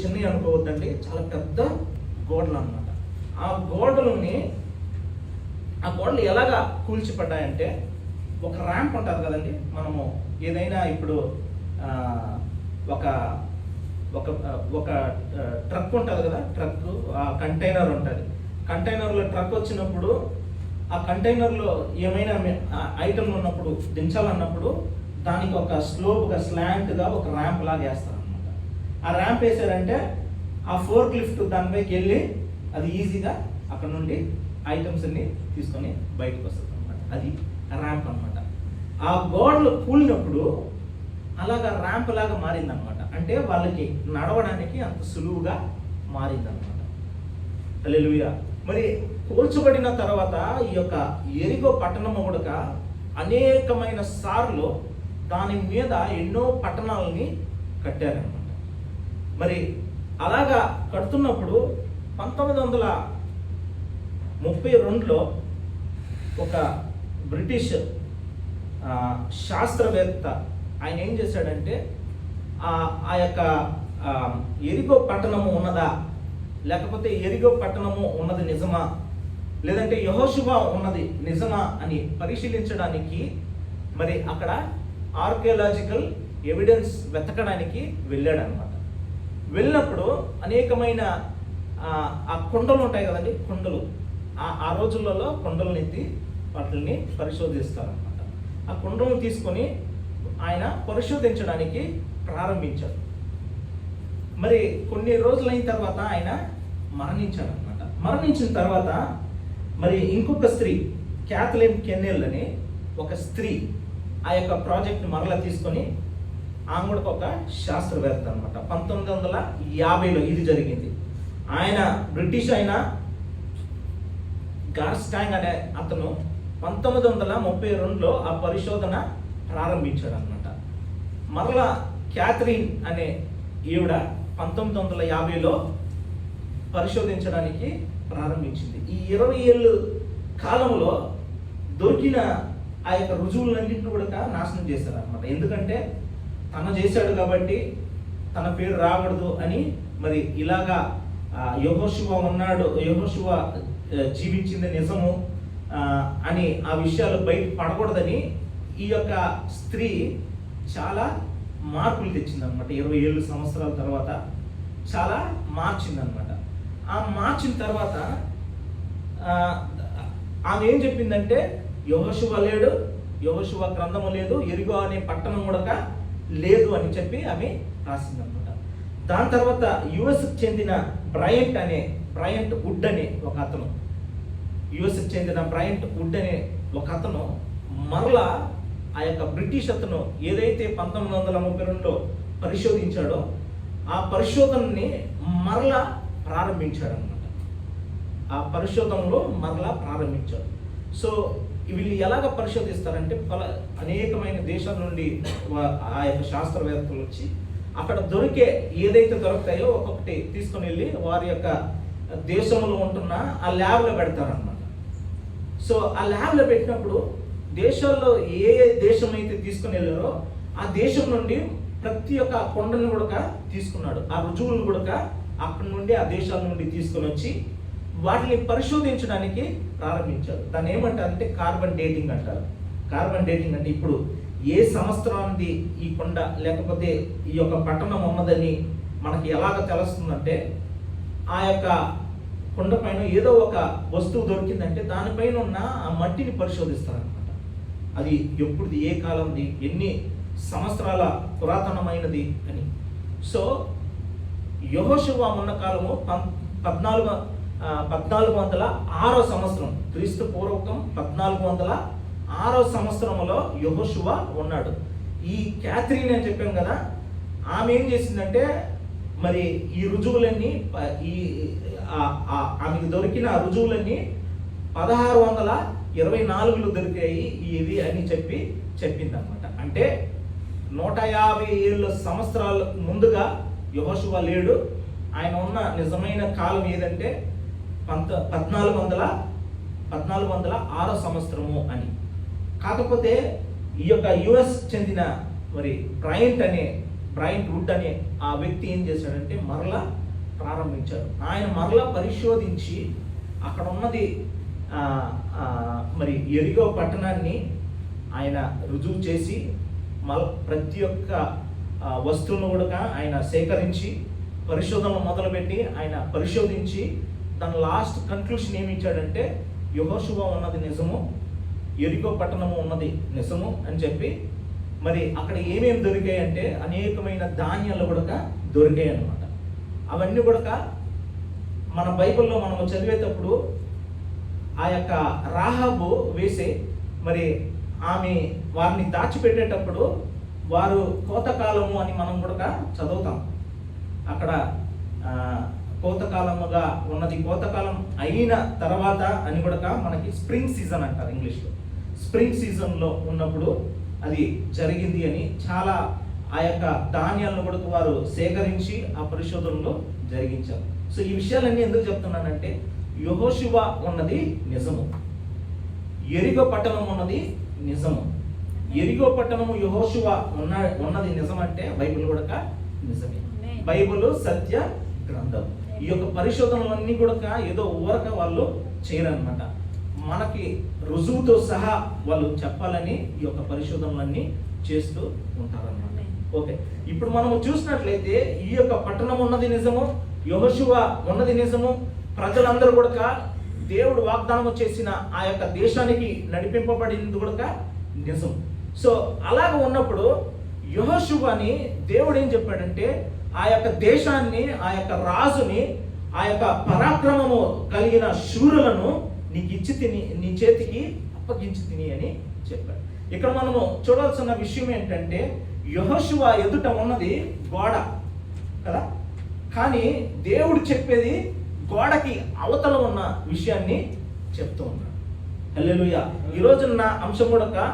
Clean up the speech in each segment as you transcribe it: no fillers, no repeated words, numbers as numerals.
చిన్నవి అనుకోవద్దండి, చాలా పెద్ద గోడలు అన్నమాట. ఆ గోడలు ఎలాగా కూల్చిపడ్డాయంటే, ఒక ర్యాంప్ ఉంటుంది కదండి. మనము ఏదైనా ఇప్పుడు ఒక ఒక ఒక ట్రక్ ఉంటుంది కదా, ట్రక్ కంటైనర్ ఉంటుంది. కంటైనర్లో ట్రక్ వచ్చినప్పుడు ఆ కంటైనర్లో ఏమైనా ఐటమ్ ఉన్నప్పుడు దించాలన్నప్పుడు దానికి ఒక స్లోప్గా స్లాంట్గా ఒక ర్యాంప్ లాగా వేస్తారు అనమాట. ఆ ర్యాంప్ వేసారంటే ఆ ఫోర్క్ లిఫ్ట్ దానిపైకి వెళ్ళి అది ఈజీగా అక్కడ నుండి ఐటమ్స్ అన్ని తీసుకొని బయటకు వస్తుంది అనమాట. అది ర్యాంప్ అనమాట. ఆ గోడలు కూలినప్పుడు అలాగా ర్యాంప్ లాగా మారిందనమాట. అంటే వాళ్ళకి నడవడానికి అంత సులువుగా మారిందనమాట. హల్లెలూయా. మరి కూల్చబడిన తర్వాత ఈ యొక్క ఎరిగో పట్టణము కూడా అనేకమైన సార్లు దాని మీద ఎన్నో పట్టణాలని కట్టారనమాట. మరి అలాగా కడుతున్నప్పుడు 1932లో ఒక బ్రిటిష్ శాస్త్రవేత్త ఆయన ఏం చేశాడంటే, ఆ యొక్క ఎరిగో పట్టణము ఉన్నదా, లేకపోతే ఎరిగో పట్టణము ఉన్నది నిజమా, లేదంటే యెహోషువ ఉన్నది నిజమా అని పరిశీలించడానికి మరి అక్కడ ఆర్కియాలజికల్ ఎవిడెన్స్ వెతకడానికి వెళ్ళాడు అనమాట. వెళ్ళినప్పుడు అనేకమైన ఆ కొండలు ఉంటాయి కదండి, కొండలు ఆ రోజులలో కొండలను ఎత్తి వాటిని పరిశోధిస్తారనమాట. ఆ కొండలను తీసుకొని ఆయన పరిశోధించడానికి ప్రారంభించాడు. మరి కొన్ని రోజులైన తర్వాత ఆయన మరణించాడు అనమాట. మరణించిన తర్వాత మరి ఇంకొక స్త్రీ, క్యాథలిన్ కెన్నెల్ అని ఒక స్త్రీ ఆ యొక్క ప్రాజెక్ట్ మరలా తీసుకొని, ఆమె కూడా ఒక శాస్త్రవేత్త అనమాట. 1950లో ఇది జరిగింది. ఆయన బ్రిటిష్ అయిన గార్స్టాంగ్ అనే అతను 1932లో ఆ పరిశోధన ప్రారంభించాడు అనమాట. మరలా క్యాథరిన్ అనే ఈవిడ 1950లో పరిశోధించడానికి ప్రారంభించింది. ఈ 20 ఏళ్ళు కాలంలో దొరికిన ఆ యొక్క రుజువులన్నింటినీ కూడా నాశనం చేశారు అనమాట. ఎందుకంటే తను చేశాడు కాబట్టి తన పేరు రాకూడదు అని, మరి ఇలాగా యెహోషువ ఉన్నాడు, యెహోషువ జీవించింది నిజము అని ఆ విషయాలు బయట పడకూడదని ఈ యొక్క స్త్రీ చాలా మార్పులు తెచ్చిందనమాట. 20 సంవత్సరాల తర్వాత చాలా మార్చిందనమాట. ఆ మార్చిన తర్వాత ఆమె ఏం చెప్పిందంటే, యెహోషువ లేడు, యెహోషువ గ్రంథము లేదు, ఎరిగో అనే పట్టణం కూడా లేదు అని చెప్పి ఆమె రాసిందనమాట. దాని తర్వాత యుఎస్కి చెందిన బ్రయంట్ వుడ్ అనే ఒక అతను, యుఎస్కి చెందిన బ్రయంట్ వుడ్ అనే ఒక అతను మరలా ఆ యొక్క బ్రిటిష్ అతను ఏదైతే 1932లో పరిశోధించాడో ఆ పరిశోధనని మరలా ప్రారంభించాడు అనమాట. ఆ పరిశోధనలో మరలా ప్రారంభించాడు. సో వీళ్ళు ఎలాగ పరిశోధిస్తారంటే, అనేకమైన దేశాల నుండి ఆ యొక్క శాస్త్రవేత్తలు వచ్చి అక్కడ దొరికే ఏదైతే దొరుకుతాయో ఒక్కొక్కటి తీసుకొని వెళ్ళి వారి యొక్క దేశంలో ఉంటున్న ఆ ల్యాబ్లో పెడతారనమాట. సో ఆ ల్యాబ్లో పెట్టినప్పుడు దేశాల్లో ఏ దేశం అయితే తీసుకుని వెళ్ళారో ఆ దేశం నుండి ప్రతి ఒక్క కొండను కూడా తీసుకున్నాడు. ఆ రుజువులను కూడా అక్కడి నుండి ఆ దేశాల నుండి తీసుకొని వచ్చి వాటిని పరిశోధించడానికి ప్రారంభించారు. దాన్ని ఏమంటారంటే కార్బన్ డేటింగ్ అంటారు. కార్బన్ డేటింగ్ అంటే ఇప్పుడు ఏ సంవత్సరానికి ఈ కొండ లేకపోతే ఈ యొక్క పట్టణం ఉన్నదని మనకి ఎలాగ తెలుస్తుందంటే, ఆ యొక్క కొండ పైన ఏదో ఒక వస్తువు దొరికిందంటే దానిపైన ఉన్న ఆ మట్టిని పరిశోధిస్తారనమాట. అది ఎప్పుడుది, ఏ కాలంది, ఎన్ని సంవత్సరాల పురాతనమైనది అని. సో యెహోషువ ఉన్న కాలము 1406 సంవత్సరం, క్రీస్తు పూర్వకం 1406 సంవత్సరంలో యెహోషువ ఉన్నాడు. ఈ క్యాథరిన్ అని చెప్పాం కదా, ఆమె ఏం చేసిందంటే, మరి ఈ రుజువులన్నీ ఆమెకు దొరికిన రుజువులన్నీ 1624లో దొరికాయి ఇవి అని చెప్పింది అనమాట. అంటే 150 సంవత్సరాల ముందుగా యెహోషువ లేడు. ఆయన ఉన్న నిజమైన కాలం ఏదంటే 1406 సంవత్సరము అని. కాకపోతే ఈ యొక్క యుఎస్ చెందిన మరి బ్రయంట్ అనే బ్రైన్ వుడ్ అనే ఆ వ్యక్తి ఏం చేశాడంటే మరలా ప్రారంభించాడు. ఆయన మరలా పరిశోధించి అక్కడ ఉన్నది మరి ఎరిగో పట్టణాన్ని ఆయన రుజువు చేసి ప్రతి ఒక్క వస్తువును కూడా ఆయన సేకరించి పరిశోధనలు మొదలుపెట్టి ఆయన పరిశోధించి దాని లాస్ట్ కన్క్లూషన్ ఏమి ఇచ్చాడంటే యెహోషువ ఉన్నది నిజము, ఎరికో పట్టణము ఉన్నది నిజము అని చెప్పి, మరి అక్కడ ఏమేమి దొరికాయి అంటే అనేకమైన ధాన్యాలు కూడా దొరికాయి అన్నమాట. అవన్నీ కూడా మన బైబిల్లో మనము చదివేటప్పుడు ఆ యొక్క రాహాబు వేసి మరి ఆమె వారిని దాచిపెట్టేటప్పుడు వారు కోతకాలము అని మనం కూడా చదువుతాం. అక్కడ కోతకాలముగా ఉన్నది, కోతకాలం అయిన తర్వాత అని కూడా మనకి స్ప్రింగ్ సీజన్ అంటారు ఇంగ్లీష్లో. స్ప్రింగ్ సీజన్లో ఉన్నప్పుడు అది జరిగింది అని చాలా ఆ యొక్క ధాన్యాలను కూడా వారు సేకరించి ఆ పరిశోధనలో జరిగించారు. సో ఈ విషయాలన్నీ ఎందుకు చెప్తున్నానంటే యెహోషువ ఉన్నది నిజము, యెరికో పట్టణం ఉన్నది నిజము. యెరికో పట్టణము యెహోషువ ఉన్నది నిజమంటే బైబిల్ కూడా నిజమే. బైబిల్ సత్య గ్రంథం. ఈ యొక్క పరిశోధనలన్నీ కూడా ఏదో ఊరక వాళ్ళు చేయరన్నమాట. మనకి రుజువుతో సహా వాళ్ళు చెప్పాలని ఈ యొక్క పరిశోధనలన్నీ చేస్తూ ఉంటారన్నమాట. ఓకే, ఇప్పుడు మనము చూసినట్లయితే ఈ యొక్క పట్టణం ఉన్నది నిజము, యెహోషువ ఉన్నది నిజము, ప్రజలందరూ కూడా దేవుడు వాగ్దానం చేసిన ఆ యొక్క దేశానికి నడిపింపబడింది కూడా నిజం. సో అలాగ ఉన్నప్పుడు యెహోషువని దేవుడు ఏం చెప్పాడంటే ఆ యొక్క దేశాన్ని, ఆ యొక్క రాజుని, ఆ యొక్క పరాక్రమము కలిగిన శూరులను నీకు ఇచ్చి తిని, నీ చేతికి అప్పగించి తిని అని చెప్పాడు. ఇక్కడ మనము చూడాల్సిన విషయం ఏంటంటే యెహోషువ ఎదుట ఉన్నది గోడ కదా, కానీ దేవుడు చెప్పేది గోడకి అవతల ఉన్న విషయాన్ని చెప్తూ ఉన్నాడు. హల్లెలూయా. ఈరోజు నా అంశం కూడా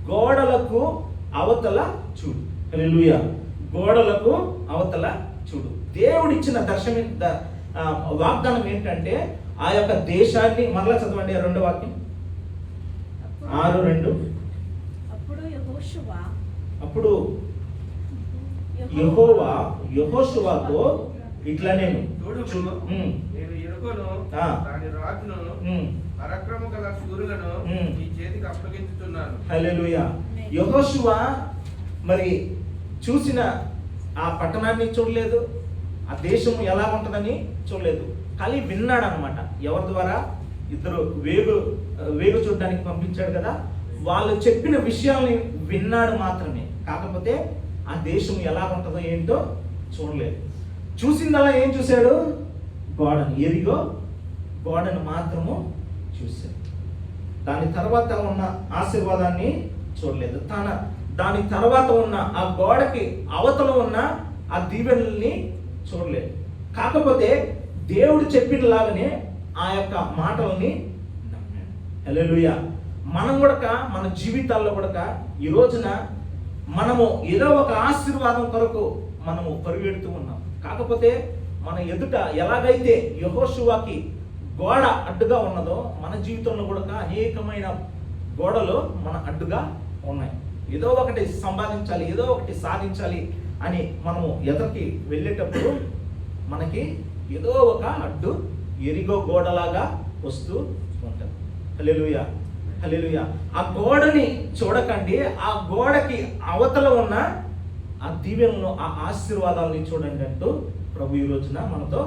గోడలకు అవతల చూడు. హల్లెలూయా. గోడలకు అవతల చూడు. దేవుడిచ్చిన వాగ్దానం ఏంటంటే ఆ యొక్క దేశాన్ని, మరలా చదవండి 2వ వాక్యం 6:2. అప్పుడు యెహోవా యెహోషువతో ఇట్లా నేను పరాక్రమ గల శూరులను నీ చేతికి అప్పగించుతున్నాను. హల్లెలూయా. యెహోషువ మరి చూసిన ఆ పట్టణాన్ని చూడలేదు, ఆ దేశం ఎలా ఉంటుందని చూడలేదు, కానీ విన్నాడు అనమాట. ఎవరి ద్వారా? ఇద్దరు వేగు చూడడానికి పంపించాడు కదా, వాళ్ళు చెప్పిన విషయాల్ని విన్నాడు మాత్రమే. కాకపోతే ఆ దేశం ఎలా ఉంటుందో ఏంటో చూడలేదు. చూసిందలా ఏం చూశాడు? గోడను, ఎరిగో గోడను మాత్రము చూశాడు. దాని తర్వాత ఉన్న ఆశీర్వాదాన్ని చూడలేదు. దాని తర్వాత ఉన్న ఆ గోడకి అవతల ఉన్న ఆ దీవెనల్ని చూడలేదు. కాకపోతే దేవుడు చెప్పినలాగానే ఆ యొక్క మాటల్ని నమ్మాడు. హల్లెలూయా. మనం కూడా మన జీవితాల్లో కూడా ఈ రోజున మనము ఏదో ఒక ఆశీర్వాదం కొరకు మనము పరిగెడుతూ ఉన్నాం. కాకపోతే మన ఎదుట ఎలాగైతే యెహోషువకి గోడ అడ్డుగా ఉన్నదో మన జీవితంలో కూడా అనేకమైన గోడలు మన అడ్డుగా ఉన్నాయి. ఏదో ఒకటి సంపాదించాలి, ఏదో ఒకటి సాధించాలి అని మనము ఎదురుకి వెళ్ళేటప్పుడు మనకి ఏదో ఒక అడ్డు ఎరిగో గోడలాగా వస్తూ ఉంటుంది. హల్లెలూయా. హల్లెలూయా. ఆ గోడని చూడకండి, ఆ గోడకి అవతల ఉన్న ఆ దీవెనలను, ఆ ఆశీర్వాదాలని చూడండి అంటూ ప్రభు ఈ రోజున మనతో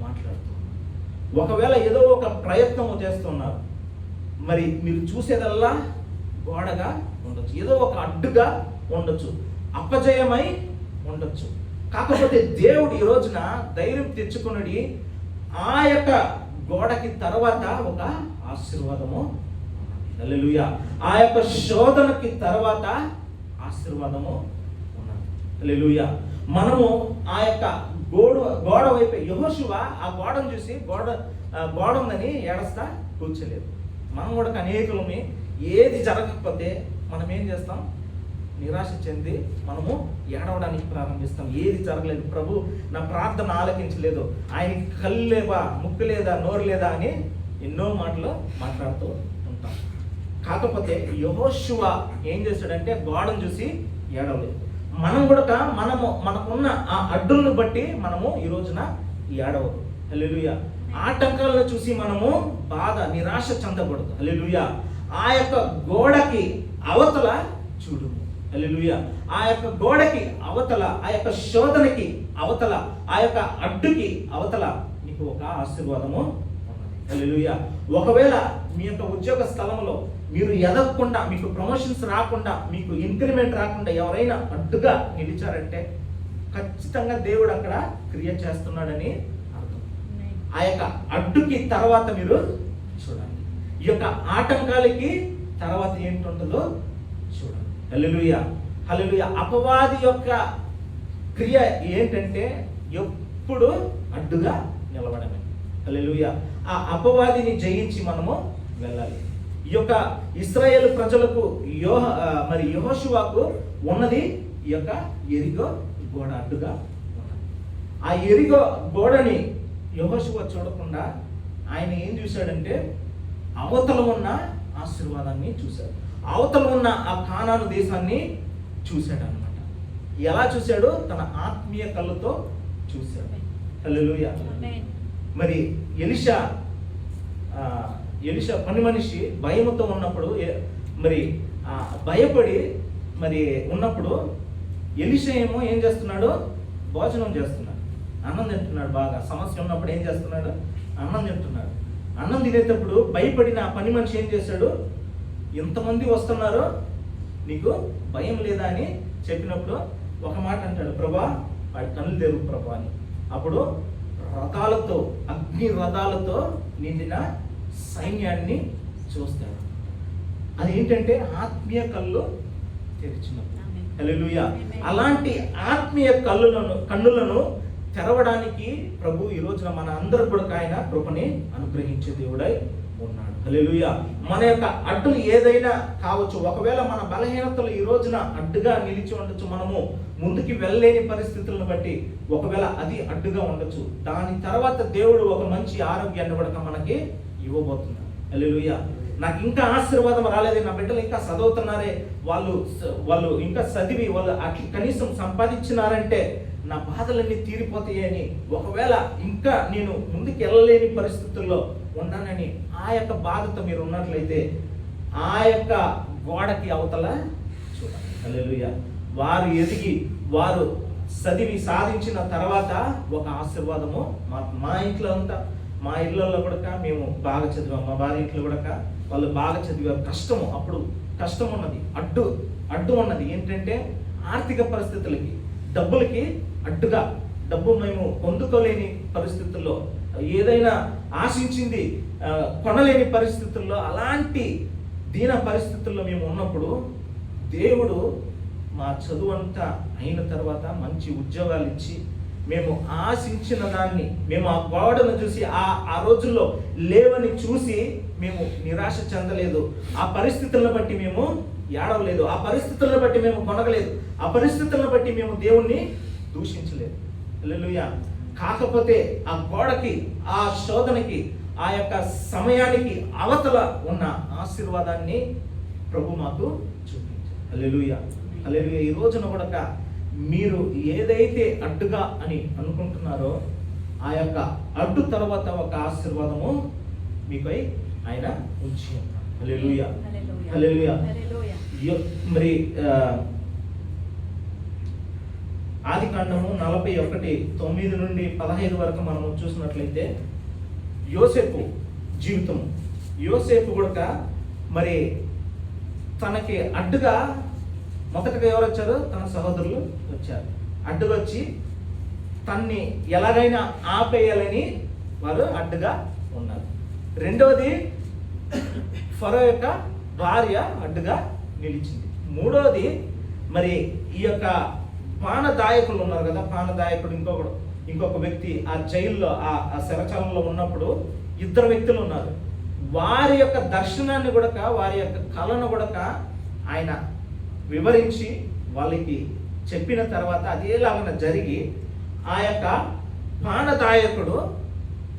మాట్లాడుతున్నారు. ఒకవేళ ఏదో ఒక ప్రయత్నము చేస్తున్నారు, మరి మీరు చూసేదల్లా గోడగా ఉండొచ్చు, ఏదో ఒక అడ్డుగా ఉండొచ్చు, అపజయమై ఉండొచ్చు. కాకపోతే దేవుడు ఈ రోజున ధైర్యం తెచ్చుకున్నది ఆ యొక్క గోడకి తర్వాత ఒక ఆశీర్వాదము. హల్లెలూయా. ఆ యొక్క శోధనకి తర్వాత ఆశీర్వాదము ఉన్నది. హల్లెలూయా. మనము ఆ యొక్క గోడ వైపు యెహోషువ ఆ గోడను చూసి గోడ ఉందని ఏడస్తా కూర్చోలేదు. మనం కూడా అనేకులమే ఏది జరగకపోతే మనం ఏం చేస్తాం? నిరాశ చెంది మనము ఏడవడానికి ప్రారంభిస్తాం. ఏది జరగలేదు, ప్రభు నా ప్రార్థన ఆలకించలేదు, ఆయనకి కళ్ళు లేవా, ముక్కు లేదా, నోరు లేదా అని ఎన్నో మాటలు మాట్లాడుతూ ఉంటాం. కాకపోతే యెహోషువ ఏం చేశాడంటే గోడను చూసి ఏడవలేదు. మనం కూడా మనకున్న ఆ అడ్డులను బట్టి మనము ఈ రోజున ఏడవదు. హల్లెలూయా. ఆటంకాలను చూసి మనము బాధ నిరాశ చెందకూడదు. హల్లెలూయా. ఆ యొక్క గోడకి అవతల చూడు. హల్లెలూయా. ఆ యొక్క గోడకి అవతల, ఆ యొక్క శోధనకి అవతల, ఆ యొక్క అడ్డుకి అవతల నీకు ఒక ఆశీర్వాదము ఉన్నది. హల్లెలూయా. ఒకవేళ మీ యొక్క ఉద్యోగ స్థలంలో మీరు ఎదగకుండా, మీకు ప్రమోషన్స్ రాకుండా, మీకు ఇంక్రిమెంట్ రాకుండా ఎవరైనా అడ్డుగా నిలిచారంటే ఖచ్చితంగా దేవుడు అక్కడ క్రియ చేస్తున్నాడని అర్థం. ఆ యొక్క అడ్డుకి తర్వాత మీరు చూడండి, ఈ యొక్క ఆటంకాలకి తర్వాత ఏంటుంటుందో చూడండి. హల్లెలూయా. హల్లెలూయా. అపవాది యొక్క క్రియ ఏంటంటే ఎప్పుడు అడ్డుగా నిలబడమే. హల్లెలూయా. ఆ అపవాదిని జయించి మనము వెళ్ళాలి. ఈ యొక్క ఇశ్రాయేలు ప్రజలకు యెహోషువకు ఉన్నది ఈ యొక్క యెరికో గోడ అడ్డుగా ఉన్నది. ఆ యెరికో గోడని యెహోషువ చూడకుండా ఆయన ఏం చూశాడంటే అవతల ఉన్న ఆశీర్వాదాన్ని చూశాడు, అవతల ఉన్న ఆ కానాను దేశాన్ని చూశాడు అన్నమాట. ఎలా చూశాడు? తన ఆత్మీయ కళ్ళతో చూశాడు. హల్లెలూయా. మరి ఎలీషా పని మనిషి భయముతో ఉన్నప్పుడు, మరి భయపడి మరి ఉన్నప్పుడు ఎలీషా ఏమో ఏం చేస్తున్నాడు? భోజనం చేస్తున్నాడు, అన్నం తింటున్నాడు. బాగా సమస్య ఉన్నప్పుడు ఏం చేస్తున్నాడు? అన్నం తింటున్నాడు. అన్నం తినేటప్పుడు భయపడిన ఆ పని మనిషి ఏం చేశాడు? ఎంతమంది వస్తున్నారో నీకు భయం లేదా అని చెప్పినప్పుడు ఒక మాట అంటాడు, ప్రభా వాడి కళ్ళు తెరువు ప్రభా అని. అప్పుడు రథాలతో, అగ్ని రథాలతో నిండిన సైన్యాన్ని చూస్తాడు. అది ఏంటంటే ఆత్మీయ కళ్ళు తెరిచినప్పుడు. హల్లెలూయా. అలాంటి ఆత్మీయ కన్నులను తెరవడానికి ప్రభు ఈ రోజున మన అందరూ కూడా ఆయన కృపని అనుగ్రహించే దేవుడై ఉన్నాడు. హల్లెలూయా. మన యొక్క అడ్డులు ఏదైనా కావచ్చు, ఒకవేళ మన బలహీనతలు ఈ రోజున అడ్డుగా నిలిచి ఉండొచ్చు, మనము ముందుకి వెళ్ళలేని పరిస్థితులను బట్టి ఒకవేళ అది అడ్డుగా ఉండొచ్చు. దాని తర్వాత దేవుడు ఒక మంచి ఆరోగ్యాన్ని కూడా మనకి ఇవ్వబోతున్నాడు. హల్లెలూయా. నాకు ఇంకా ఆశీర్వాదం రాలేదే, నా బిడ్డలు ఇంకా చదువుతున్నారే, వాళ్ళు ఇంకా చదివి వాళ్ళు అట్లా కనీసం సంపాదించినారంటే నా బాధలన్నీ తీరిపోతాయని, ఒకవేళ ఇంకా నేను ముందుకు వెళ్ళలేని పరిస్థితుల్లో ఉన్నానని ఆ యొక్క బాధతో మీరు ఉన్నట్లయితే ఆ యొక్క గోడకి అవతల చూడండి. హల్లెలూయా. వారు ఎదిగి వారు చదివి సాధించిన తర్వాత ఒక ఆశీర్వాదము మా ఇంట్లో అంతా, మా ఇళ్ళల్లో కూడా మేము బాగా చదివాం, మా భార్య ఇంట్లో కూడా వాళ్ళు బాగా చదివారు. కష్టము, అప్పుడు కష్టం ఉన్నది, అడ్డు ఉన్నది. ఏంటంటే ఆర్థిక పరిస్థితులకి, డబ్బులకి అడ్డుగా, డబ్బు మేము పొందుకోలేని పరిస్థితుల్లో, ఏదైనా ఆశించింది కొనలేని పరిస్థితుల్లో, అలాంటి దీన పరిస్థితుల్లో మేము ఉన్నప్పుడు దేవుడు మా చదువు అంతా అయిన తర్వాత మంచి ఉద్యోగాలు ఇచ్చి మేము ఆశించిన దాన్ని, మేము ఆ గోడను చూసి ఆ రోజుల్లో లేవని చూసి మేము నిరాశ చెందలేదు. ఆ పరిస్థితులను బట్టి మేము ఏడవలేదు, ఆ పరిస్థితులను బట్టి మేము కొనగలేదు, ఆ పరిస్థితులను బట్టి మేము దేవుణ్ణి దూషించలేదు. హల్లెలూయా. కాకపోతే ఆ గోడకి, ఆ శోధనకి, ఆ యొక్క సమయానికి అవతల ఉన్న ఆశీర్వాదాన్ని ప్రభు మాకు చూపించారు. హల్లెలూయా. హల్లెలూయా. ఈ రోజున కూడా మీరు ఏదైతే అడ్డుగా అని అనుకుంటున్నారో ఆ యొక్క అడ్డు తర్వాత ఒక ఆశీర్వాదము మీపై ఆయన ఉంచి ఉన్నారు. హల్లెలూయా. హల్లెలూయా. మరి ఆదికాండము 41:9 నుండి 15 వరకు మనము చూసినట్లయితే యోసేపు జీవితం, యోసేపు కూడా మరి తనకి అడ్డుగా మొదటగా ఎవరు వచ్చారు? తన సహోదరులు వచ్చారు. అడ్డుగా వచ్చి తన్ని ఎలాగైనా ఆపేయాలని వారు అడ్డుగా ఉన్నారు. రెండవది ఫరో యొక్క భార్య అడ్డుగా నిలిచింది. మూడవది మరి ఈ యొక్క పానదాయకులు ఉన్నారు కదా, పానదాయకుడు ఇంకొక వ్యక్తి ఆ జైల్లో, ఆ శరచాలంలో ఉన్నప్పుడు 2 వ్యక్తులు ఉన్నారు. వారి యొక్క దర్శనాన్ని కూడా, వారి యొక్క కళను కూడా ఆయన వివరించి వాళ్ళకి చెప్పిన తర్వాత అదేలాగా జరిగి ఆ యొక్క పానదాయకుడు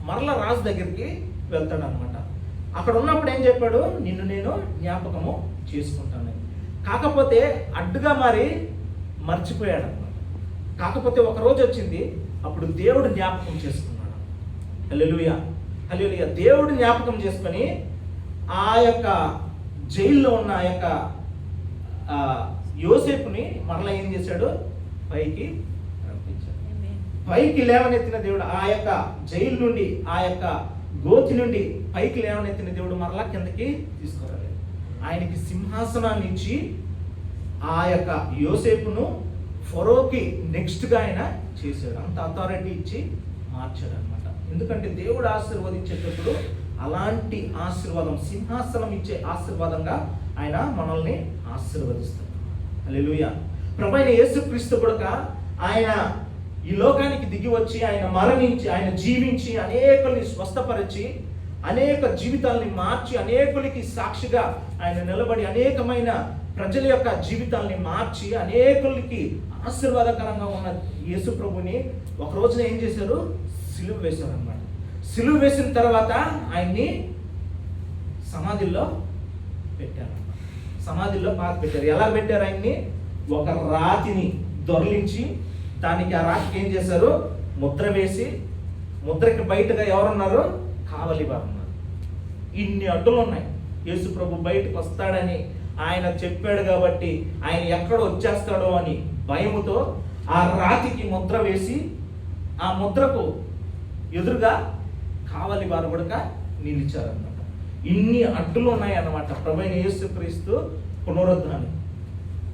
మరల రాజు దగ్గరికి వెళ్తాడు అనమాట. అక్కడ ఉన్నప్పుడు ఏం చెప్పాడు? నిన్ను నేను జ్ఞాపకము చేసుకుంటానని. కాకపోతే అడ్డుగా మరి మర్చిపోయాడు అన్నమాట. కాకపోతే ఒక రోజు వచ్చింది, అప్పుడు దేవుడు జ్ఞాపకం చేసుకున్నాడు. హల్లెలూయా, హల్లెలూయా. దేవుడు జ్ఞాపకం చేసుకొని ఆ యొక్క జైల్లో ఉన్న ఆ యొక్క యోసేపుని మరలా ఏం చేశాడు, పైకి పంపించాడు. పైకి లేవనెత్తిన దేవుడు ఆ యొక్క జైలు నుండి, ఆ యొక్క గోతి నుండి పైకి లేవనెత్తిన దేవుడు మరలా కిందకి తీసుకురాలేదు. ఆయనకి సింహాసనాన్ని ఇచ్చి ఆ యొక్క యోసేపును ఫరోకి నెక్స్ట్గా ఆయన చేశాడు. అంత అథారిటీ ఇచ్చి మార్చాడు అనమాట. ఎందుకంటే దేవుడు ఆశీర్వదించేటప్పుడు అలాంటి ఆశీర్వాదం, సింహాసనం ఇచ్చే ఆశీర్వాదంగా ఆయన మనల్ని ఆశీర్వదిస్తాడు. హల్లెలూయా. ప్రభువైన యేసుక్రీస్తు కూడా ఆయన ఈ లోకానికి దిగి వచ్చి, ఆయన మరణించి, ఆయన జీవించి, అనేకుల్ని స్వస్థపరిచి, అనేక జీవితాలని మార్చి, అనేకులకి సాక్షిగా ఆయన నిలబడి, అనేకమైన ప్రజల యొక్క జీవితాలని మార్చి, అనేకులకి ఆశీర్వాదకరంగా ఉన్న యేసు ప్రభుని ఒక రోజున ఏం చేశారు, సిలువ వేశారు అన్నమాట. సిలువ వేసిన తర్వాత ఆయన్ని సమాధిలో పెట్టారు. సమాధిలో పాతి పెట్టారు. ఎలా పెట్టారు ఆయన్ని, ఒక రాతిని దొర్లించి దానికి, ఆ రాతికి ఏం చేశారు, ముద్ర వేసి, ముద్రకి బయటగా ఎవరున్నారు, కావలి వారు ఉన్నారు. ఇన్ని అడ్డులు ఉన్నాయి. యేసు ప్రభు బయటకు వస్తాడని ఆయన చెప్పాడు కాబట్టి, ఆయన ఎక్కడ వచ్చేస్తాడో అని భయముతో ఆ రాతికి ముద్ర వేసి, ఆ ముద్రకు ఎదురుగా కావలి వారు కూడా నిలిచారన్నమాట. ఇన్ని అడ్డులు ఉన్నాయి అన్నమాట ప్రభువైన యేసుక్రీస్తు పునరుద్ధానం.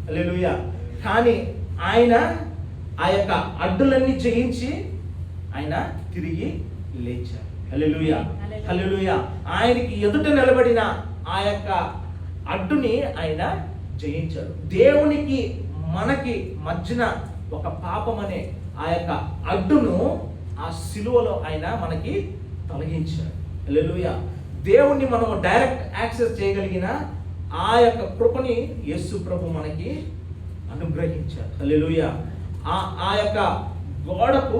హల్లెలూయా. కానీ ఆయన ఆ యొక్క అడ్డులన్నీ జయించి ఆయన తిరిగి లేచారు. హల్లెలూయా, హల్లెలూయా. ఆయనకి ఎదుట నిలబడిన ఆ యొక్క అడ్డుని ఆయన జయించాడు. దేవునికి మనకి మధ్యన ఒక పాపం అనే ఆ యొక్క అడ్డును ఆ సిలువలో ఆయన మనకి తొలగించాడు. హల్లెలూయా. దేవుణ్ణి మనము డైరెక్ట్ యాక్సెస్ చేయగలిగిన ఆ యొక్క కృపని యేసు ప్రభు మనకి అనుగ్రహించాడు. హల్లెలూయా. ఆ యొక్క గోడకు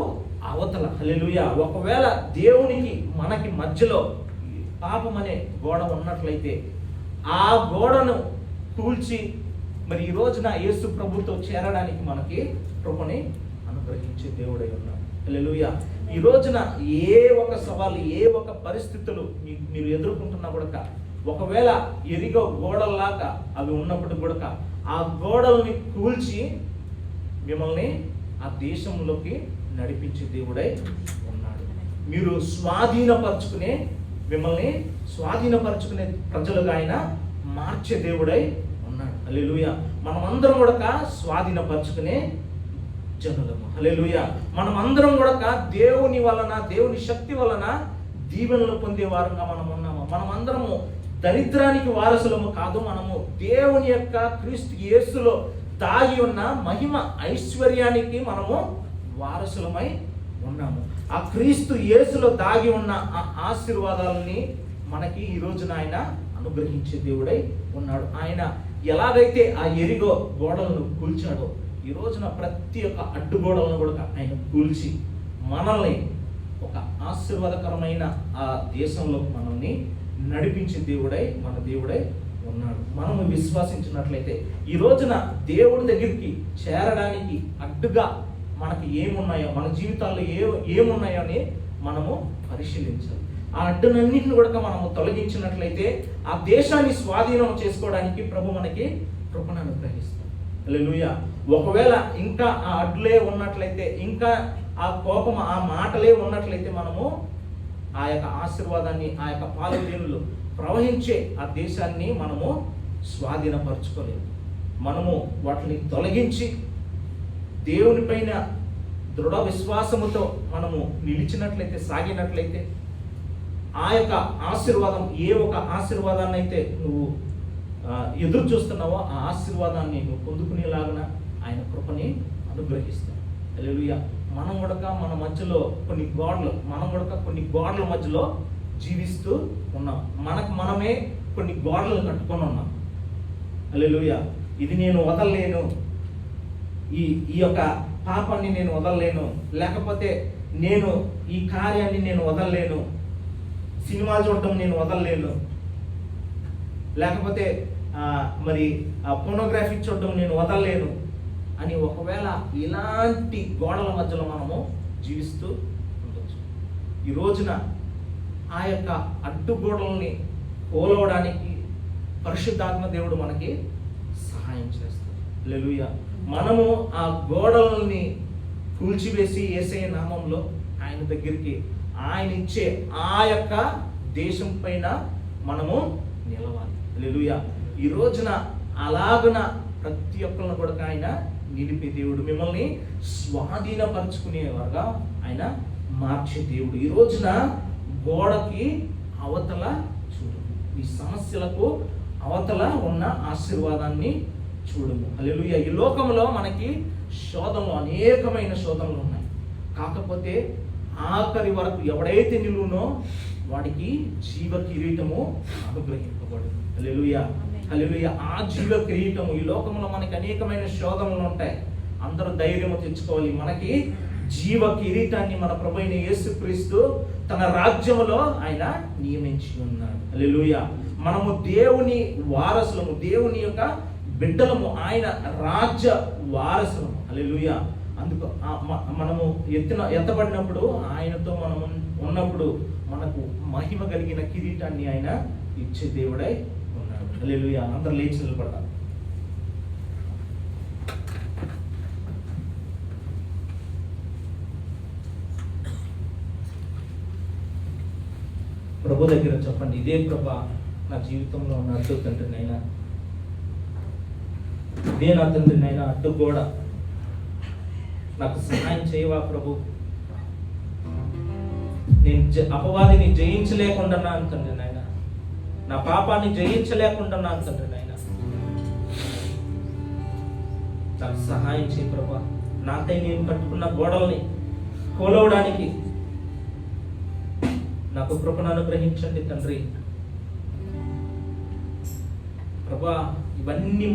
అవతల, హల్లెలూయా, ఒకవేళ దేవునికి మనకి మధ్యలో పాపం అనే గోడ ఉన్నట్లయితే ఆ గోడను కూల్చి మరి ఈ రోజున యేసు ప్రభుతో చేరడానికి మనకి కృపని అనుగ్రహించే దేవుడై ఉన్నాడు. హల్లెలూయా. ఈ రోజున ఏ ఒక సవాలు, ఏ ఒక పరిస్థితులు మీరు ఎదుర్కొంటున్నా కూడా, ఒకవేళ ఎరిగో గోడల్లాగా అవి ఉన్నప్పుడు కూడా ఆ గోడల్ని కూల్చి మిమ్మల్ని ఆ దేశంలోకి నడిపించే దేవుడై ఉన్నాడు. మీరు మిమ్మల్ని స్వాధీనపరుచుకునే ప్రజలుగా ఆయన మార్చే దేవుడై ఉన్నాడు. హల్లెలూయా. మనమందరం కూడా స్వాధీనపరుచుకునే జనులము. హల్లెలూయా. మనమందరం కూడా దేవుని వలన, దేవుని శక్తి వలన దీవెనలు పొందే వారంగా మనం ఉన్నాము. మనమందరము దరిద్రానికి వారసులము కాదు. మనము దేవుని యొక్క క్రీస్తు యేసులో దాగి ఉన్న మహిమ ఐశ్వర్యానికి మనము వారసులమై ఉన్నాము. ఆ క్రీస్తు యేసులో దాగి ఉన్న ఆ ఆశీర్వాదాలని మనకి ఈ రోజున ఆయన అనుగ్రహించే దేవుడై ఉన్నాడు. ఆయన ఎలాగైతే ఆ ఎరిగో గోడలను కూల్చాడో, ఈ రోజున ప్రతి ఒక్క అడ్డుగోడలను కూడా ఆయన కూల్చి మనల్ని ఒక ఆశీర్వాదకరమైన ఆ దేశంలో మనల్ని నడిపించే మన దేవుడై ఉన్నాడు. మనము విశ్వాసించినట్లయితే ఈ రోజున దేవుడి దగ్గరికి చేరడానికి అడ్డుగా మనకి ఏమున్నాయో, మన జీవితాల్లో ఏమున్నాయో అని మనము పరిశీలించాలి. ఆ అడ్డునన్నింటిని కూడా మనము తొలగించినట్లయితే ఆ దేశాన్ని స్వాధీనం చేసుకోవడానికి ప్రభు మనకి కృపను అనుగ్రహిస్తాడు. హల్లెలూయా. ఒకవేళ ఇంకా ఆ అడ్డులే ఉన్నట్లయితే, ఇంకా ఆ కోపం, ఆ మాటలే ఉన్నట్లయితే మనము ఆ యొక్క ఆశీర్వాదాన్ని, ఆ యొక్క పాలుదేనులు ప్రవహించే ఆ దేశాన్ని మనము స్వాధీనపరచుకోలేము. మనము వాటిని తొలగించి దేవుని పైన దృఢ విశ్వాసముతో మనము నిలిచినట్లయితే, సాగినట్లయితే ఆ యొక్క ఆశీర్వాదం, ఏ ఒక ఆశీర్వాదాన్ని అయితే నువ్వు ఎదురు చూస్తున్నావో ఆ ఆశీర్వాదాన్ని నువ్వు పొందుకునేలాగా ఆయన కృపని అనుగ్రహిస్తాడు. హల్లెలూయా. మనం కూడా మన మధ్యలో కొన్ని గోడల మధ్యలో జీవిస్తూ ఉన్నాం. మనమే కొన్ని గోడలు కట్టుకొని ఉన్నాం. హల్లెలూయా. ఇది నేను వదలలేను, ఈ యొక్క పాపాన్ని నేను వదలలేను, లేకపోతే నేను ఈ కార్యాన్ని నేను వదలలేను, సినిమా చూడటం నేను వదలలేను, లేకపోతే మరి పోర్నోగ్రఫీ చూడటం నేను వదలలేను అని ఒకవేళ ఇలాంటి గోడల మధ్యలో మనము జీవిస్తూ ఉండొచ్చు. ఈ రోజున ఆ యొక్క అడ్డుగోడల్ని కోలవడానికి పరిశుద్ధాత్మ దేవుడు మనకి సహాయం చేస్తాడు. హల్లెలూయా. మనము ఆ గోడల్ని కూల్చివేసి యేసయ్య నామంలో ఆయన దగ్గరికి ఆయన ఇచ్చే ఆ యొక్క దేశం పైన మనము నిలవాలి. హల్లెలూయా. ఈ రోజున అలాగున ప్రతి ఒక్కరిని కూడా ఆయన నిలిపే దేవుడు, మిమ్మల్ని స్వాధీనపరుచుకునేవారుగా ఆయన మార్చే దేవుడు. ఈ రోజున గోడకి అవతల చూడు, ఈ సమస్యలకు అవతల ఉన్న ఆశీర్వాదాన్ని చూడము. హల్లెలూయా. ఈ లోకంలో మనకి శోధనలు, అనేకమైన శోధనలు ఉన్నాయి. కాకపోతే ఆఖరి వరకు ఎవడైతే నిలువునో వాడికి జీవ కిరీటము అనుగ్రహింపబడు. హల్లెలూయా. హల్లెలూయా. ఆ జీవ కిరీటము, ఈ లోకంలో మనకి అనేకమైన శోధనలు ఉంటాయి. అందరూ ధైర్యము తెచ్చుకోవాలి. మనకి జీవ కిరీటాన్ని మన ప్రభువైన యేసుక్రీస్తు తన రాజ్యములో ఆయన నియమించి ఉన్నాడు. హల్లెలూయా. మనము దేవుని వారసులము, దేవుని యొక్క బిడ్డలము, ఆయన రాజ్య వారసులము. హల్లెలూయా. అందుకు మనము ఎత్తబడినప్పుడు, ఆయనతో మనము ఉన్నప్పుడు మనకు మహిమ కలిగిన కిరీటాన్ని ఆయన ఇచ్చే దేవుడై ఉన్నాడు. హల్లెలూయా. అందరూ లేచి నిలబడతారు. ప్రభు దగ్గర చెప్పండి, ఇదే ప్రభా నా జీవితంలో ఉన్న అడ్డు తండ్రినైనా, ఇదే నా తండ్రినైనా అడ్డు గోడ, నాకు సహాయం చేయవా ప్రభు. నేను అపవాదిని జయించలేకుండా తండ్రి నాయన, నా పాపాన్ని జయించలేకుండా తండ్రి నాయన, నాకు సహాయం చేయి ప్రభా. నాకై నేను కట్టుకున్న గోడల్ని కోలవడానికి నాకు కృపను అనుగ్రహించండి తండ్రి. ప్రభా, ఇవన్నీ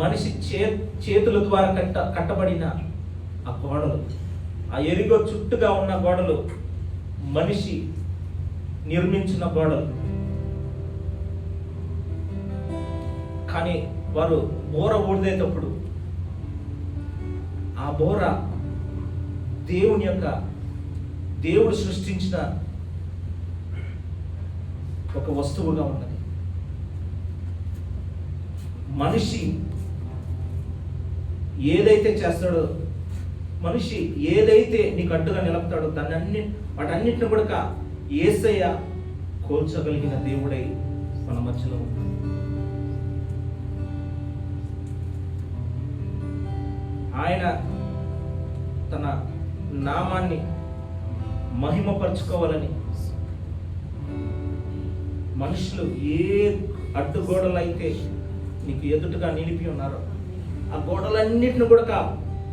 మనిషి చేతుల ద్వారా కట్టబడిన ఆ గోడలు, ఆ ఎరుగో చుట్టుగా ఉన్న గోడలు, మనిషి నిర్మించిన గోడలు. కానీ వారు బోర ఊడేటప్పుడు ఆ బోర దేవుడు సృష్టించిన ఒక వస్తువుగా ఉన్నది. మనిషి ఏదైతే చేస్తాడో, మనిషి ఏదైతే నీకు అడ్డుగా నిలుపుతాడో వాటన్నిటిని కూడా యేసయ్య కోల్చగలిగిన దేవుడై మన మధ్యలో ఉన్నాడు. ఆయన తన నామాన్ని మహిమపరచుకోవాలని మనుషులు ఏ అడ్డుగోడలు అయితే నీకు ఎదుటగా నిలిపి ఉన్నారో ఆ గోడలన్నిటిని కూడా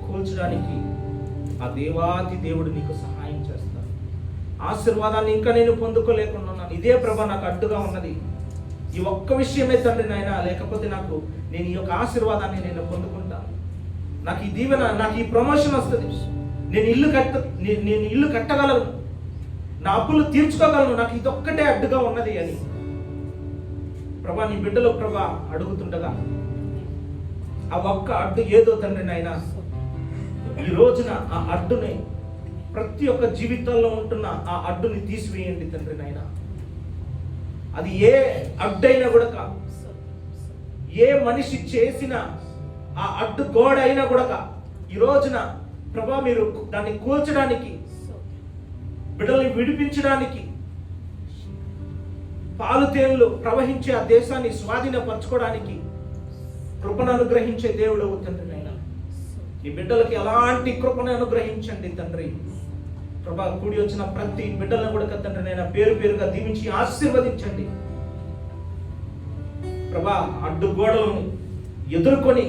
కూల్చడానికి ఆ దేవాది దేవుడు నీకు సహాయం చేస్తాడు. ఆశీర్వాదాన్ని ఇంకా నేను పొందుకోలేకుండా ఉన్నాను, ఇదే ప్రభా నాకు అడ్డుగా ఉన్నది, ఈ ఒక్క విషయమే తండ్రి నాయన, లేకపోతే నేను ఈ యొక్క ఆశీర్వాదాన్ని నేను పొందుకుంటాను, నాకు ఈ దీవెన, నాకు ఈ ప్రమోషన్ వస్తుంది, నేను ఇల్లు కట్టగలను, నా అప్పులు తీర్చుకోగలను, నాకు ఇదొక్కటే అడ్డుగా ఉన్నది అని ప్రభా నీ బిడ్డలో ప్రభా అడుగుతుండగా ఆ ఒక్క అడ్డు ఏదో తండ్రి నాయనా, ఈ రోజున ఆ అడ్డుని, ప్రతి ఒక్క జీవితంలో ఉంటున్న ఆ అడ్డుని తీసివేయండి తండ్రి నాయనా. అది ఏ అడ్డైనా కూడా, ఏ మనిషి చేసిన ఆ అడ్డు గోడ అయినా కూడా ఈ రోజున ప్రభా మీరు దాన్ని కూల్చడానికి, బిడ్డల్ని విడిపించడానికి, పాలు తేనెలు ప్రవహించే ఆ దేశాన్ని స్వాధీనపరచుకోవడానికి కృపను అనుగ్రహించే దేవుడు తండ్రి నాయనా. ఈ బిడ్డలకి ఎలాంటి కృపను అనుగ్రహించండి తండ్రి. ప్రభా కూడి వచ్చిన ప్రతి బిడ్డలను కూడా తండ్రి నాయనా పేరు పేరుగా దీవించి ఆశీర్వదించండి. ప్రభా అడ్డు గోడలను ఎదుర్కొని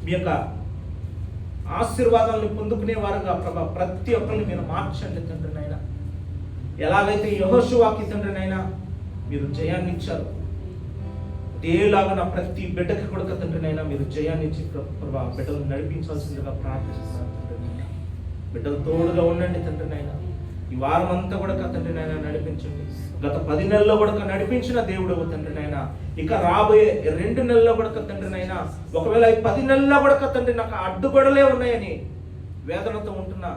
మీ యొక్క ఆశీర్వాదాలను పొందుకునే వారుగా ప్రభా ప్రతి ఒక్కరిని మీరు మార్చండి తండ్రి నాయనా. ఎలాగైతే యెహోషువకి తండ్రి నాయనా మీరు జయాన్ని ఇచ్చారు, అదేలాగా ప్రతి బిడ్డకి కూడా తండ్రి నాయనా మీరు జయాన్ని ఇచ్చి ప్రభా బిడ్డలను నడిపించాల్సిందిగా ప్రార్థిస్తున్నాను తండ్రి నాయనా. బిడ్డలు తోడుగా ఉండండి తండ్రి నాయనా. ఈ వారం అంతా కూడా తండ్రి నాయన నడిపించండి. గత 10 నెలల్లో కూడా నడిపించిన దేవుడు తండ్రి నాయన, ఇక రాబోయే 2 నెలల్లో కూడా తండ్రి నాయన, ఒకవేళ ఈ 10 నెలల్లో కూడా తండ్రి నాకు అడ్డుగోడలే ఉన్నాయని వేదనతో ఉంటున్న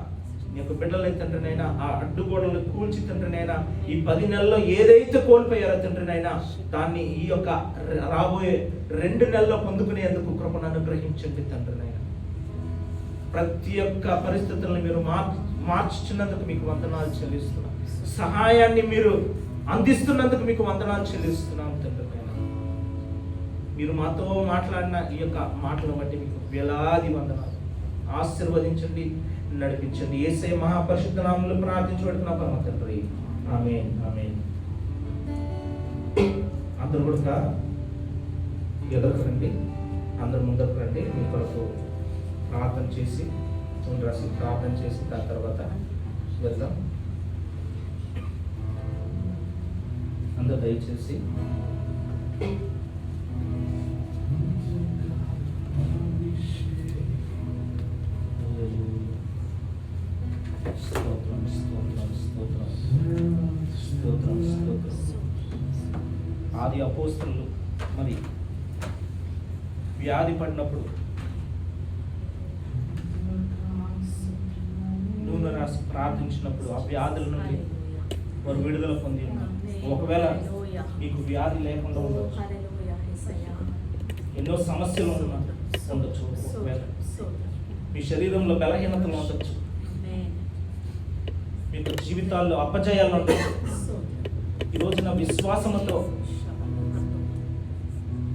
నీ యొక్క బిడ్డలై తండ్రి నాయన, ఆ అడ్డుగోడలు కూల్చి తండ్రి నాయన, ఈ 10 నెలల్లో ఏదైతే కోల్పోయారో తండ్రి నాయన, దాన్ని ఈ యొక్క రాబోయే 2 నెలల్లో పొందుకునేందుకు కృపను అనుగ్రహించండి తండ్రి నాయన. ప్రతి ఒక్క పరిస్థితులను మీరు మార్చుచున్నందుకు మీకు వందనాలు చెల్లిస్తున్నాం. సహాయాన్ని మీరు అందిస్తున్నందుకు మీకు వందనాలు చెల్లిస్తున్నాం తండ్రి నాయన. మీరు మాతో మాట్లాడిన ఈ యొక్క మాటలను బట్టి మీకు వేలాది వందనాలు. ఆశీర్వదించండి, నడిపించండి. యేసయ్య మహాపరిశుద్ధ నామములో ప్రార్థించబడుతున్న పరమ తండ్రి, ఆమేన్, ఆమేన్. అందరూ కూడా ఎదురుకు రండి, అందరు ముందరకు రండి. మీ కొరకు ప్రార్థన చేసి రాసి ప్రార్థన చేసి దాని తర్వాత వెళ్దాం. అందరూ దయచేసి స్తోత్రం, స్తోత్రం, స్తోత్రం, స్తోత్రం, స్తోత్రం. ఆది అపోస్తలులు మరి వ్యాధి పడినప్పుడు నూనె రాసి ప్రార్థించినప్పుడు ఆ వ్యాధుల నుండి వారు విడుదల పొంది ఉన్నారు. ఒకవేళ మీకు వ్యాధి లేకుండా ఉండొచ్చు, ఎన్నో సమస్యలు ఉండొచ్చు, ఒకవేళ మీ శరీరంలో బలహీనతలు ఉండొచ్చు, మీకు జీవితాల్లో అపజయాలు ఉండొచ్చు. ఈ రోజున విశ్వాసముతో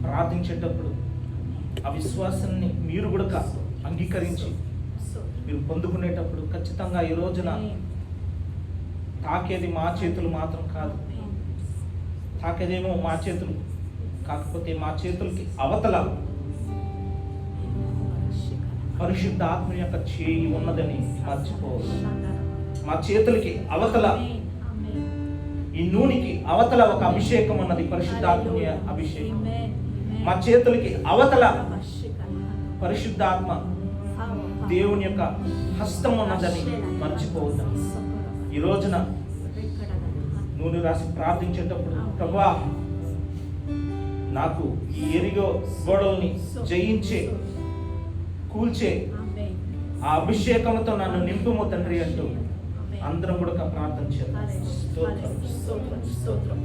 ప్రార్థించేటప్పుడు ఆ విశ్వాసాన్ని మీరు కూడా అంగీకరించి మీరు పొందుకునేటప్పుడు ఖచ్చితంగా ఈ రోజున తాకేది మా చేతులు మాత్రం కాదు, తాకేదేమో మా చేతులు కాకపోతే మా చేతులకి అవతల పరిశుద్ధ ఆత్మ యొక్క చేయి ఉన్నదని మర్చిపోవద్దు. మా చేతులకి అవతల ఈ నూనెకి అవతల ఒక అభిషేకం ఉన్నది, పరిశుద్ధాత్మ అభిషేకం. మా చేతులకి అవతల పరిశుద్ధాత్మ దేవుని యొక్క హస్తం ఉన్నదని మర్చిపోవద్దు. ఈ రోజున నూనె రాసి ప్రార్థించేటప్పుడు ప్రభువా, నాకు ఈ ఎరిగో గోడల్ని జయించే కూల్చే ఆ అభిషేకంతో నన్ను నింపుము తండ్రి అంటూ అందరం కూడా ప్రార్థన చేద్దాం. స్తోత్రం, స్తోత్రం, స్తోత్రం,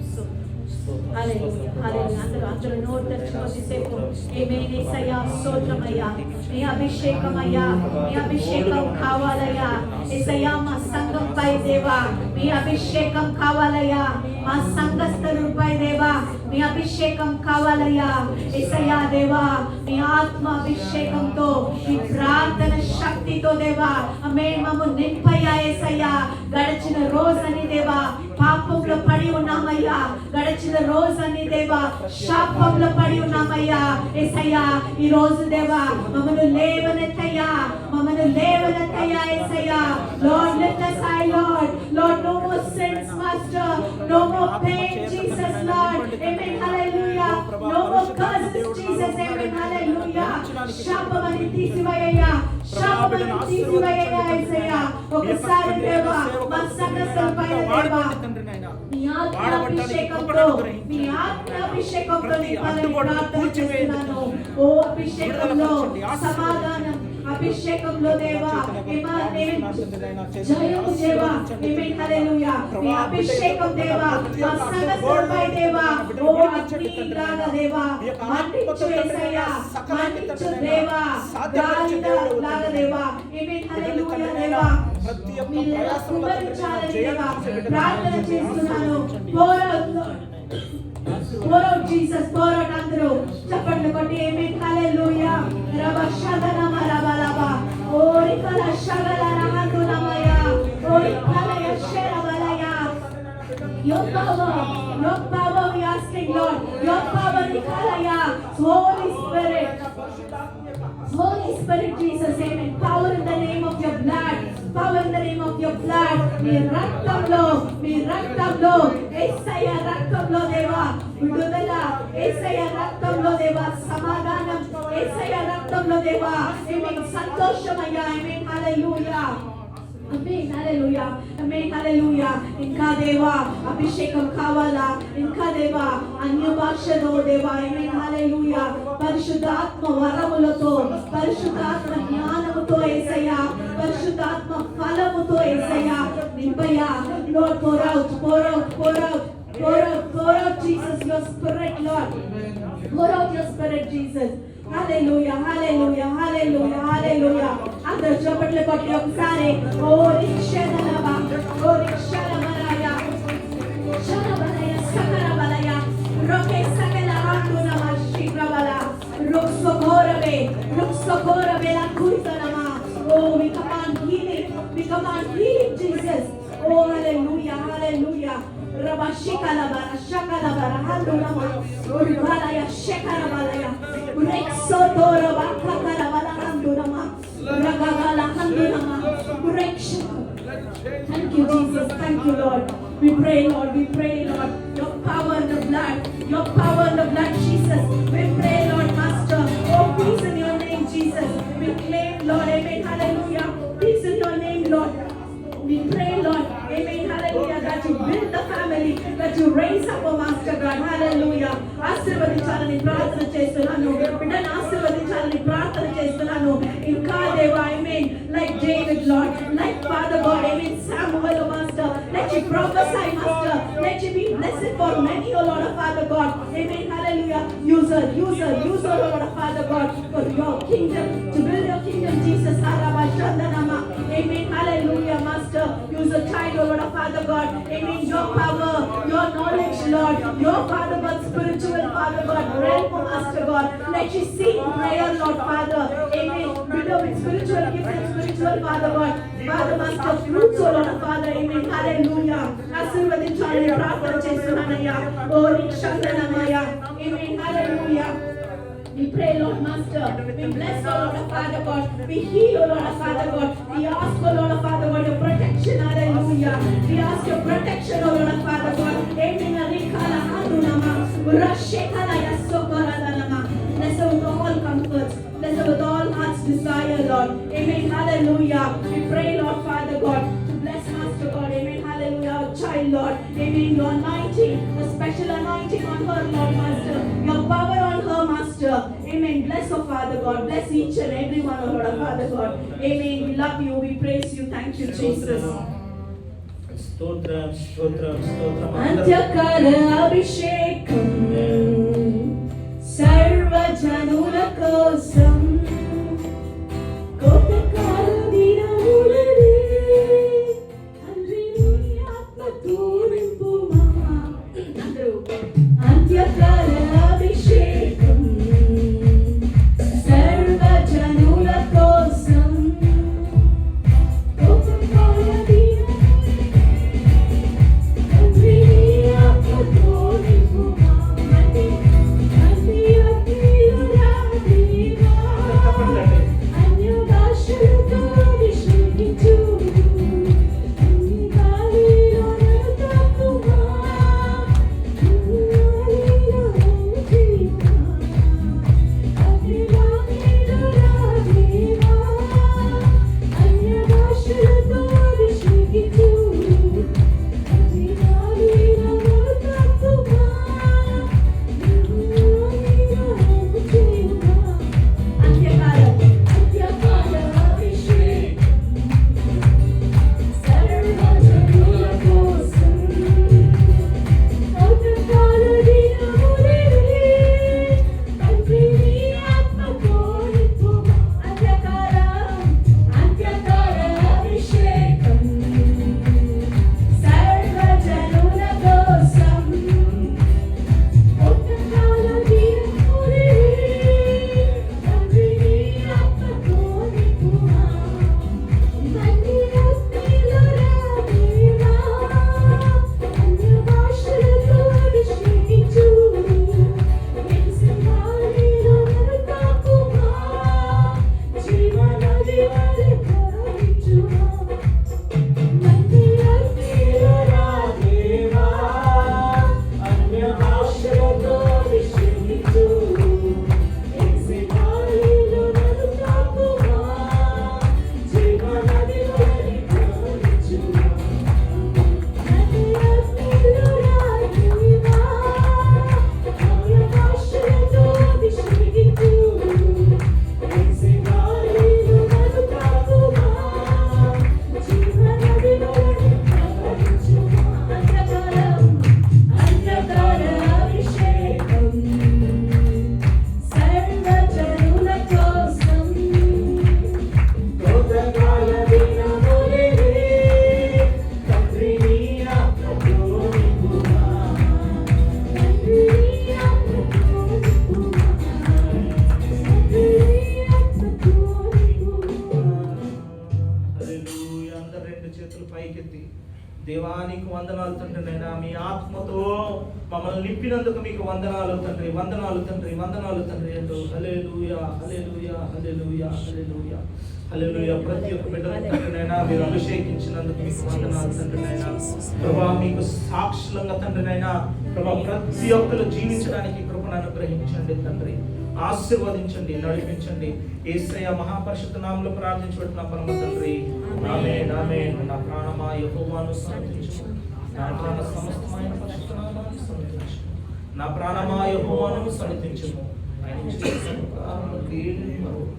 అభిషేకం కావాలయ్యా యేసయ్యా. మా సంఘంపై దేవా మీ అభిషేకం కావాలయ్యా. మా సంఘస్థులపై దేవా మీ అభిషేకం కావాలయ్యా యేసయ్యా. దేవా మీ ఆత్మ అభిషేకంతో మీ ప్రార్థన శక్తితో దేవా మమ్ము నింపయ్యా యేసయ్యా. గడిచిన రోజని దేవా పాపంలో పడి ఉన్నామయ్యా, గడిచిన రోజని దేవా శాపంలో పడి ఉన్నామయ్యా యేసయ్యా. ఈ రోజు దేవా మమ్మల్ని లేవనెత్తయ్యా, మమ్మల్ని లేవనెత్తయ్యా యేసయ్యా. Lord, lift us high, Lord. Lord, no more sins, Master. No more pain, Jesus, Lord. Amen, hallelujah. No more curses, Jesus. Amen, hallelujah. శాపమని తీసివేయ్యా, శాపమని తీసివేయ్యా యేసయ్యా. ఒకసారి దేవా మా సంఘస్థులపై దేవా మీ ఆత్మాభిషేకంతో, మీ ఆత్మాభిషేకంతో నింపాలని ప్రార్థన చేస్తున్నాను. ఓ అభిషేకంలో సమాధానం, అభిషేకంలో దేవా జయము దేవా. ఆమేన్, హల్లెలూయా. మీ అభిషేకం దేవా మా సంఘస్థులపై దేవా ఓ అగ్నిలాగా దేవా మండించు యేసయ్యా, మండించు దేవా గాలిలాగా దేవా. ఆమేన్, హల్లెలూయా. దేవా మీరు కుమరించాలని దేవా ప్రార్థన చేస్తున్నాను. Pour out Jesus, pour out అందరూ చప్పట్లు కొట్టి ఆమేన్, హల్లెలూయా. రబ షగనమ రబలబా ఓరి కల షగల రహందునమయ ఓరి కల యశరబలయ. Your power we asking Lord, your power nikalaya. Holy Spirit, Holy Spirit Jesus, amen. Power in the name of your blood, power in the name of your blood. మీ రక్తంలో యేసయ్య రక్తంలో దేవా విడుదల, యేసయ్య రక్తంలో దేవా సమాధానం, యేసయ్య రక్తంలో దేవా ఆమేన్ సంతోషమయ్యా. ఆమేన్, హల్లెలూయా. Amen, hallelujah. Amen, hallelujah. ఇంకా దేవా అభిషేకం కావాలా, ఇంకా దేవా అన్య భాషలో దేవా. Amen, hallelujah. పరిశుద్ధాత్మ వరములతో, పరిశుద్ధాత్మ జ్ఞానముతో యేసయ్యా, పరిశుద్ధాత్మ ఫలముతో యేసయ్యా నింపయ్యా. Lord, pour out, pour out, pour out, pour out, pour out, Jesus, your spirit, Lord. Pour out your spirit, Jesus. Hallelujah, hallelujah, hallelujah, hallelujah. అందరూ చప్పట్లు కొట్టి ఒకసారి ఓ రిక్షనలబా, ఓ రిక్షనబలయ, షనబలయ, సకరబలయ, రోకే సకల రాండునమ శిగ్రబల, రుక్సోకోరబే, రుక్సోకోరబే లాకుతనమ. Oh, we command healing, we command healing, Jesus. Oh, hallelujah, hallelujah. Rabashikalabara, shakalabara, handunama, urbalaya, shekarabalaya, reksotoraba, kakarabala, handunama, ragagala, handunama, reksha. Thank you, Jesus. Thank you, Lord. We pray, Lord. We pray, Lord. Your power in the blood. Your power in the blood, Jesus. We pray, Lord, Master. Oh, peace in your name, Jesus. We claim, Lord. Amen. Hallelujah. Peace in your name, Lord. We pray, Lord, amen, hallelujah, that you build the family, that you raise up a master God, hallelujah. ఆశీర్వదించాలని ప్రార్థన చేస్తున్నాను, బిడ్డను ఆశీర్వదించాలని ప్రార్థన చేస్తున్నాను. ఇంకా దేవా, amen, like David, Lord, like Father God, amen, Samuel, oh Master, let you prophesy, Master, let you be blessed for many, oh Lord of Father God, amen, hallelujah. Use her, oh Lord of Father God, for your kingdom, to build your kingdom, Jesus, Arabashandanama, amen, hallelujah, Master. Use a child, oh Lord of Father God, amen, your power, your knowledge, Lord, your Father God, spiritual Father God, realm, oh Master God, let you see prayer, Lord Father, amen, build with spiritual gifts and spiritual Father God, Father Master, fruits, oh Lord of Father, amen, hallelujah. ఆశీర్వదించాలని ప్రార్థన చేస్తున్నానయ్యా, ఓ నిక్షందనమయ్య, amen, hallelujah. We pray, Lord Master, we bless, oh Lord of Father God, we heal, oh Lord of Father God, we ask, oh Lord of Father God, your protection, hallelujah. We ask your protection, oh Lord of Father God, amen, alikala handunama, urashekala yasokoradanama. Bless her with all comforts, bless her with all heart's desire, Lord, amen, hallelujah. We pray, Lord Father God, to bless Master God, amen, hallelujah, our child, Lord, amen, your anointing, a special anointing on her, Lord Master, your power on her, Master, amen. Bless our Father God, bless each and every one, oh Lord, our Father God, amen. We love you, we praise you, thank you, Jesus. స్తోత్రం, స్తోత్రం, స్తోత్రం. అంత్యకాల అభిషేకం సర్వజనుల కోసం కోటకాల దినములనే తండ్రి నీ ఆత్మతో నింపుమా. అందరూ అంత్యకాల అభిషేకం సర్వజనుల కోసం కోటకాల దినములనే తండ్రి నీ ఆత్మతో నింపుమా. దేవానికి వందనాలు తండ్రి నైనా, మీ ఆత్మతో మమ్మల్ని నింపినందుకు మీకు వందనాలు తండ్రి, వందనాలు తండ్రి, వందనాలు తండ్రి అంటూ హల్లెలూయా, హల్లెలూయా, హల్లెలూయా, హల్లెలూయా, హల్లెలూయా. ప్రతి ఒక్క బిడ్డను తండ్రి నైనా మీరు అభిషేకించినందుకు మీకు వందనాలు తండ్రి నైనా. ప్రభా మీకు సాక్షులంగా తండ్రి నైనా, ప్రభా ప్రతి ఒక్కరు జీవించడానికి కృపను అనుగ్రహించండి తండ్రి, ఆశీర్వదించండి, నడిపించండి. యేసయ్య మహాపరిశుద్ధ నామములో ప్రార్థించుకుంటున్న పరమ తండ్రి, ఆమేన్, ఆమేన్. నా ప్రాణమా యెహోవాను స్తుతించుము, నా ప్రాణ సమస్తమైన పరిశుద్ధ నామాన్ని స్తుతించుము, నా ప్రాణమా యెహోవాను స్తుతించుము, ఆయన చేసిన ఉపకారములు దేనిని మరువకు.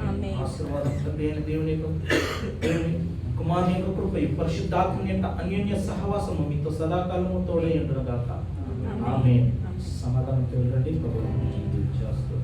ఆమేన్. ఆశీర్వాదం తండ్రి అయిన దేవుని కుమారుని యొక్క కృపయు పరిశుద్ధాత్మని యొక్క అన్యోన్య సహవాసము మీతో సదాకాలము తోడై ఉండును గాక. ఆమేన్. సమాధానంతో వెళ్ళండి. ప్రభువు చేస్తూ